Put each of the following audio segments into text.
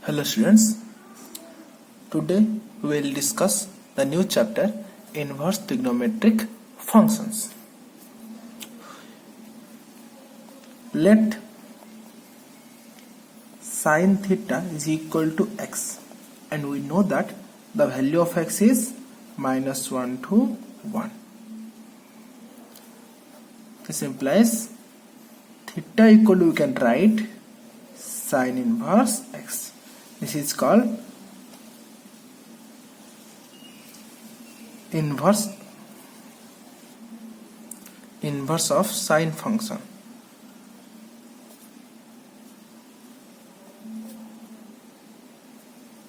Hello students, today we will discuss the new chapter inverse trigonometric functions. Let sin theta is equal to x and we know that the value of x is minus 1 to 1. This implies theta equal to, we can write sin inverse x. This is called inverse of sine function.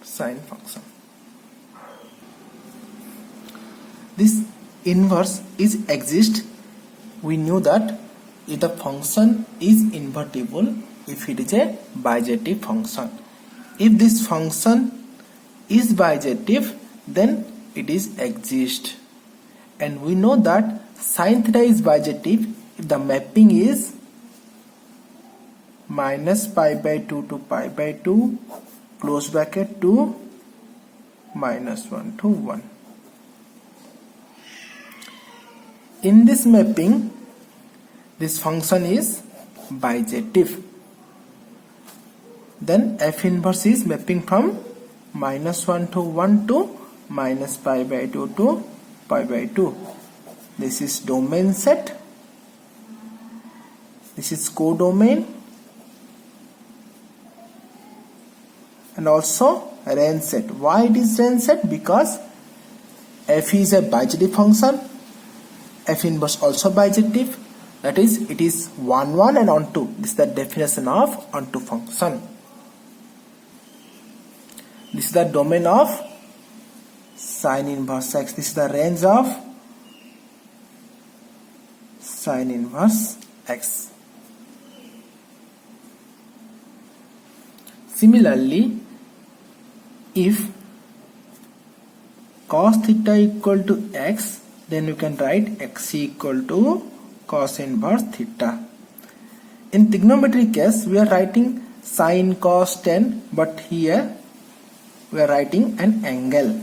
Sine function. This inverse is exist. We knew that if the function is invertible if it is a bijective function. If this function is bijective, then it is exist. And we know that sin theta is bijective if the mapping is minus pi by 2 to pi by 2 close bracket to minus 1 to 1. In this mapping, this function is bijective. Then f inverse is mapping from minus 1 to 1 to minus pi by 2 to pi by 2. This is domain set. This is codomain. And also range set. Why it is range set? Because f is a bijective function. F inverse also bijective. That is, it is 1, 1 and onto. This is the definition of onto function. This is the domain of sin inverse x. This is the range of sin inverse x. Similarly, if cos theta equal to x, then you can write x equal to cos inverse theta. In trigonometry case, we are writing sin cos tan, but here we are writing an angle.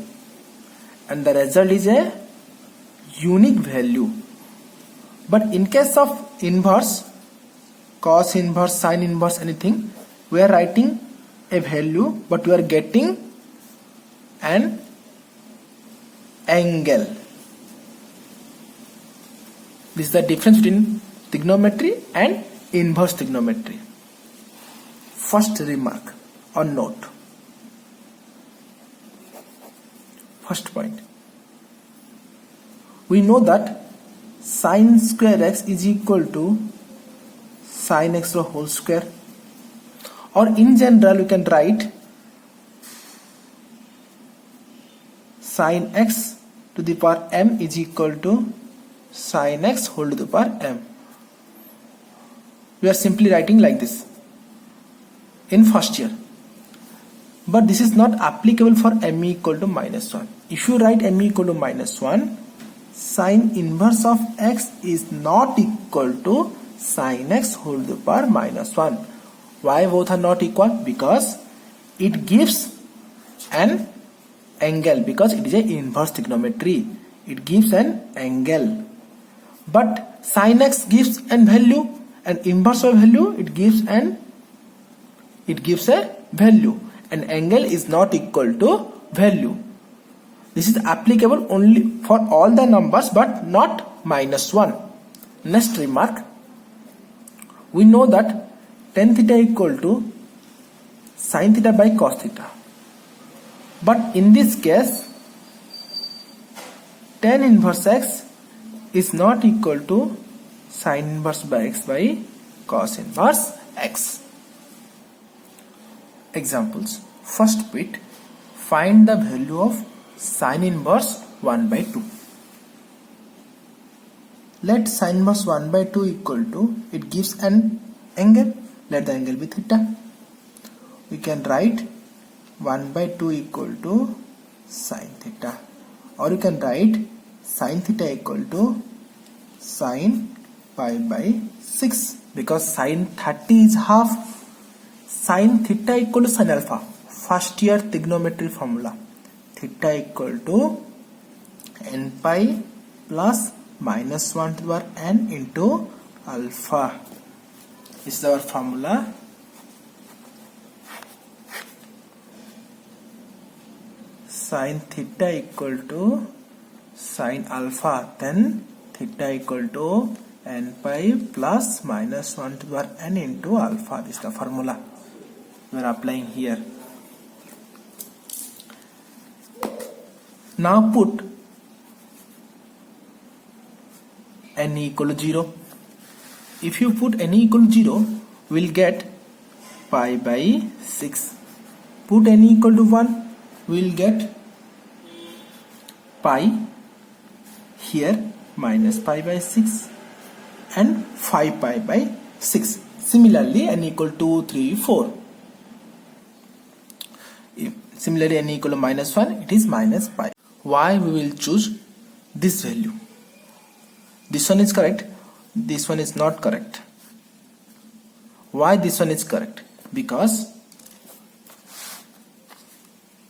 And the result is a unique value. But in case of inverse, cos inverse, sin inverse, anything, we are writing a value, but we are getting an angle. This is the difference between trigonometry and inverse trigonometry. First remark or note. First point. We know that sin square x is equal to sin x whole square. Or in general, you can write sin x to the power m is equal to sin x whole to the power m. We are simply writing like this in first year. But this is not applicable for m equal to minus 1. If you write m equal to minus 1, sin inverse of x is not equal to sin x whole to the power minus 1. Why both are not equal? Because it gives an angle, because it is a inverse trigonometry. It gives an angle. But sin x gives an value, and inverse of value it gives a value. An angle is not equal to value. This is applicable only for all the numbers but not minus 1. Next remark. We know that tan theta equal to sin theta by cos theta. But in this case, tan inverse x is not equal to sin inverse by x by cos inverse x. Examples. First bit, find the value of sin inverse 1 by 2. Let sin inverse 1 by 2 equal to, it gives an angle. Let the angle be theta. We can write 1 by 2 equal to sin theta. Or you can write sin theta equal to sin pi by 6. Because sin 30 is half. Sin theta equal to sin alpha. first year trigonometry formula. Theta equal to n pi plus minus 1 to the power n into alpha. This is our formula. Sin theta equal to sin alpha, then theta equal to n pi plus minus 1 to the power n into alpha. This is the formula we are applying here. Now put n equal to 0. If you put n equal to 0, we'll get pi by 6. Put n equal to 1, we'll get pi here minus pi by 6 and 5 pi by 6. Similarly, n equal to 3, 4. Similarly, n equal to minus 1, it is minus pi. Why we will choose this value? This one is correct, this one is not correct. Why this one is correct? Because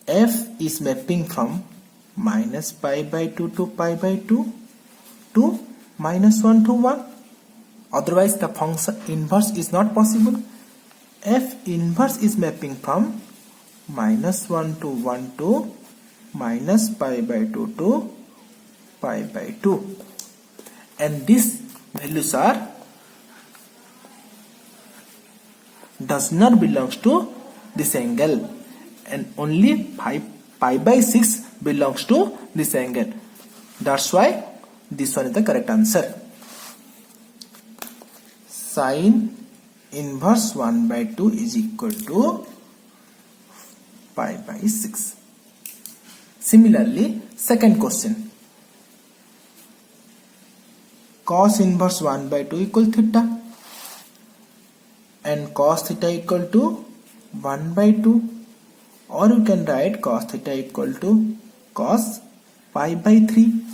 f is mapping from minus pi by 2 to pi by 2 to minus 1 to 1. Otherwise the function inverse is not possible. F inverse is mapping from minus 1 to 1 to minus pi by 2 to pi by 2. And these values are does not belongs to this angle, and only pi by 6 belongs to this angle. That's why this one is the correct answer. Sin inverse 1 by 2 is equal to pi by 6. Similarly, second question. Cos inverse 1 by 2 equal theta, and cos theta equal to 1 by 2, or you can write cos theta equal to cos pi by 3,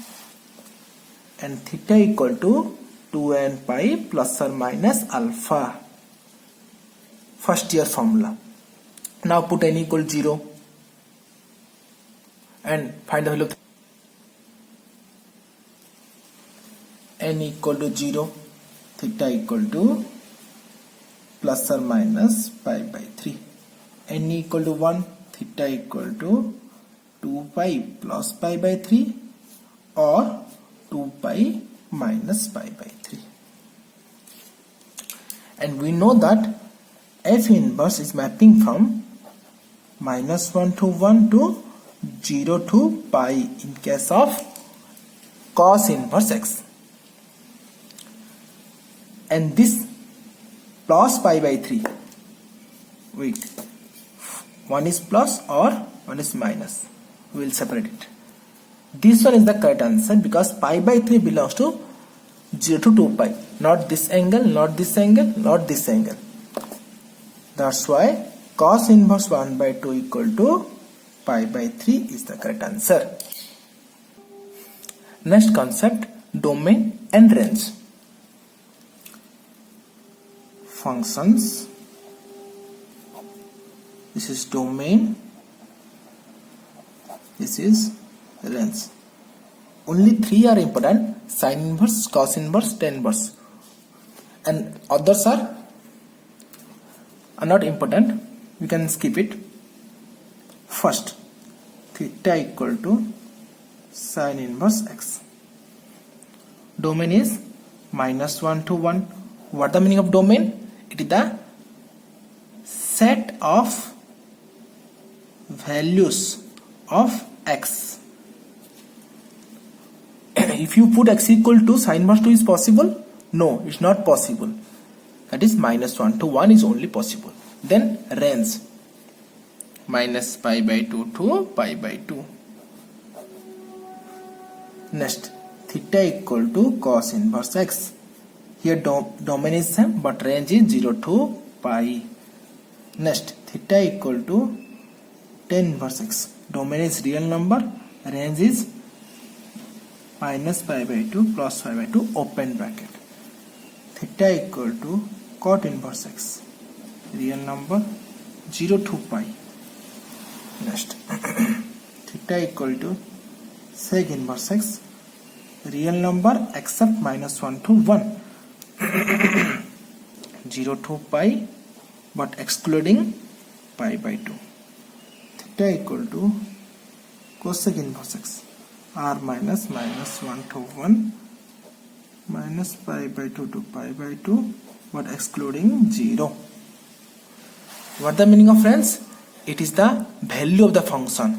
and theta equal to 2n pi plus or minus alpha. First year formula. Now put n equal 0 and find the value of n equal to 0, theta equal to plus or minus pi by 3. N equal to 1, theta equal to 2 pi plus pi by 3 or 2 pi minus pi by 3. And we know that f inverse is mapping from minus 1 to 1 to 0 to pi in case of cos inverse x. And this plus pi by 3, wait, one is plus or one is minus, we will separate it. This one is the correct answer because pi by 3 belongs to 0 to 2 pi, not this angle, not this angle, not this angle. That's why cos inverse 1 by 2 equal to pi by 3 is the correct answer. Next concept, domain and range. Functions. This is domain, this is range. Only three are important: sin inverse, cos inverse, tan inverse, and others are not important. We can skip it. First, theta equal to sin inverse x. Domain is minus 1 to 1. What the meaning of domain? It is the set of values of x. If you put x equal to sin inverse 2 is possible? No, it's not possible. That is minus 1 to 1 is only possible. Then range minus pi by 2 to pi by 2. Next, theta equal to cos inverse x. Here domain is same but range is 0 to pi. Next, theta equal to tan inverse x. Domain is real number, range is minus pi by 2 plus pi by 2 open bracket. Theta equal to cot inverse x. Real number 0 to pi. Next, theta equal to sec inverse x, real number except -1 to 1, 0 to pi but excluding pi by 2. Theta equal to cosec inverse x, r minus -1 to 1 minus pi by 2 to pi by 2 but excluding 0. What the meaning of, friends? It is the value of the function.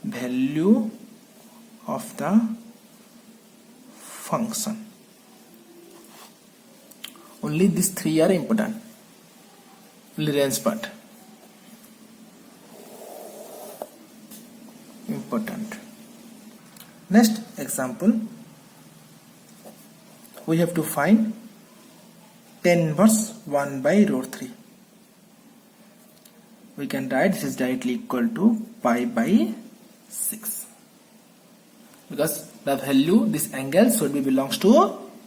Value of the function. Only these three are important. Only range part important. Next example, we have to find tan inverse 1 by root 3. We can write this is directly equal to pi by 6, because the value, this angle should be belongs to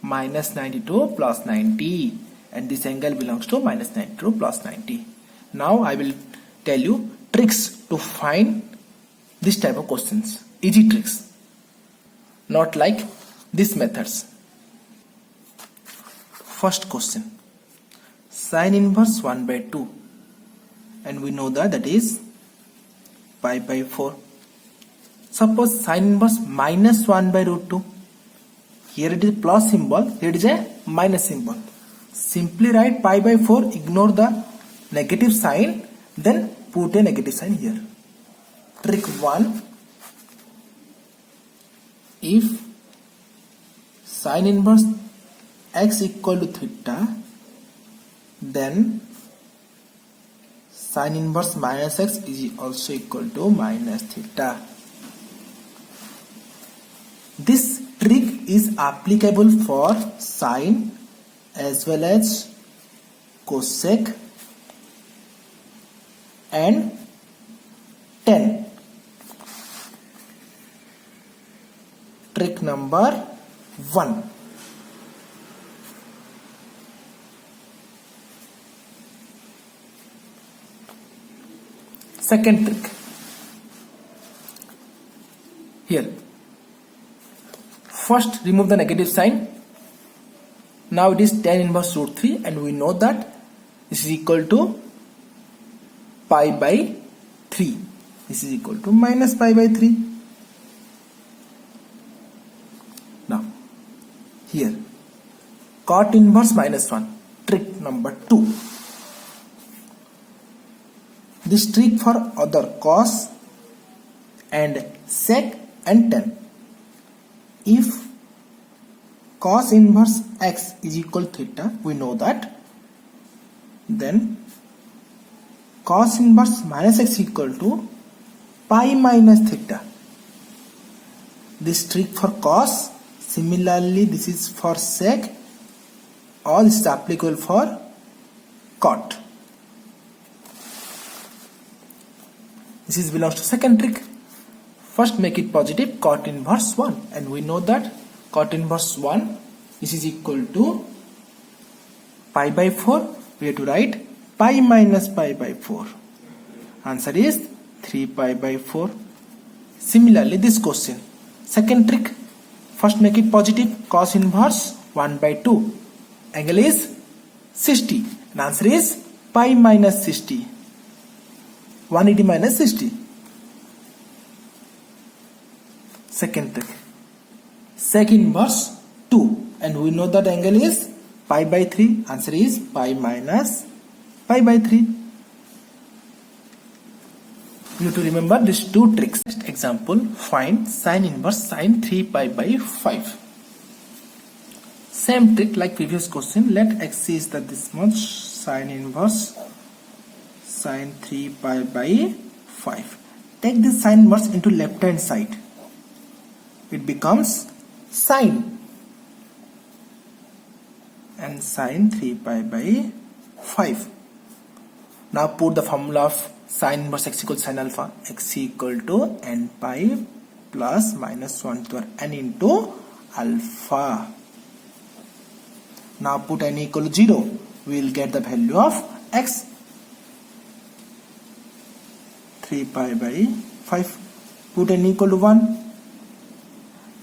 -92 plus 90, and this angle belongs to -92 plus 90. Now I will tell you tricks to find this type of questions. Easy tricks, not like these methods. First question, sin inverse 1 by 2, and we know that is pi by 4. Suppose sin inverse -1 by root 2. Here it is plus symbol, here it is a minus symbol. Simply write pi by 4, ignore the negative sign, then put a negative sign here. Trick 1, if sin inverse x equal to theta, then sin inverse minus x is also equal to minus theta. This trick is applicable for sine as well as cosec and tan. Trick number 1. Second trick. Here, first remove the negative sign. Now it is tan inverse root 3, and we know that this is equal to pi by 3. This is equal to minus pi by 3. Now here, cot inverse -1. Trick number 2. This trick for other cos and sec and tan. If cos inverse x is equal to theta, we know that, then cos inverse minus x equal to pi minus theta. This trick for cos, similarly this is for sec, all this is applicable for cot. This is belongs to second trick. First make it positive, cot inverse 1, and we know that cot inverse 1, this is equal to pi by 4. We have to write pi minus pi by 4. Answer is 3 pi by 4. Similarly this question, second trick, first make it positive, cos inverse 1 by 2, angle is 60, and answer is pi minus 60, 180 minus 60. Second trick, sec inverse 2, and we know that angle is pi by 3, answer is pi minus pi by 3. You have to remember these two tricks. Next example, find sin inverse sin 3 pi by 5. Same trick like previous question. Let x is that this much, sin inverse sin 3 pi by 5. Take this sin inverse into left hand side. It becomes sine, and sin 3 pi by 5. Now put the formula of sin inverse x equal to sin alpha. X equal to n pi plus minus 1 to n into alpha. Now put n equal to 0. We will get the value of x. 3 pi by 5. Put n equal to 1.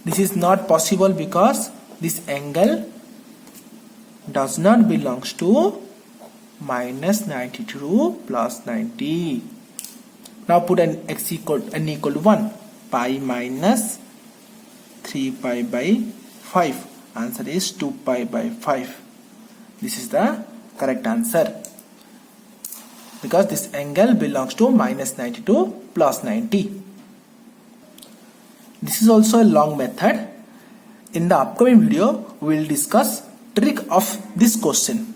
This is not possible because this angle does not belongs to minus 90 to plus 90. Now put n equal to 1. Pi minus 3 pi by 5. Answer is 2 pi by 5. This is the correct answer, because this angle belongs to minus 90 to plus 90. This is also a long method. In the upcoming video, we will discuss trick of this question.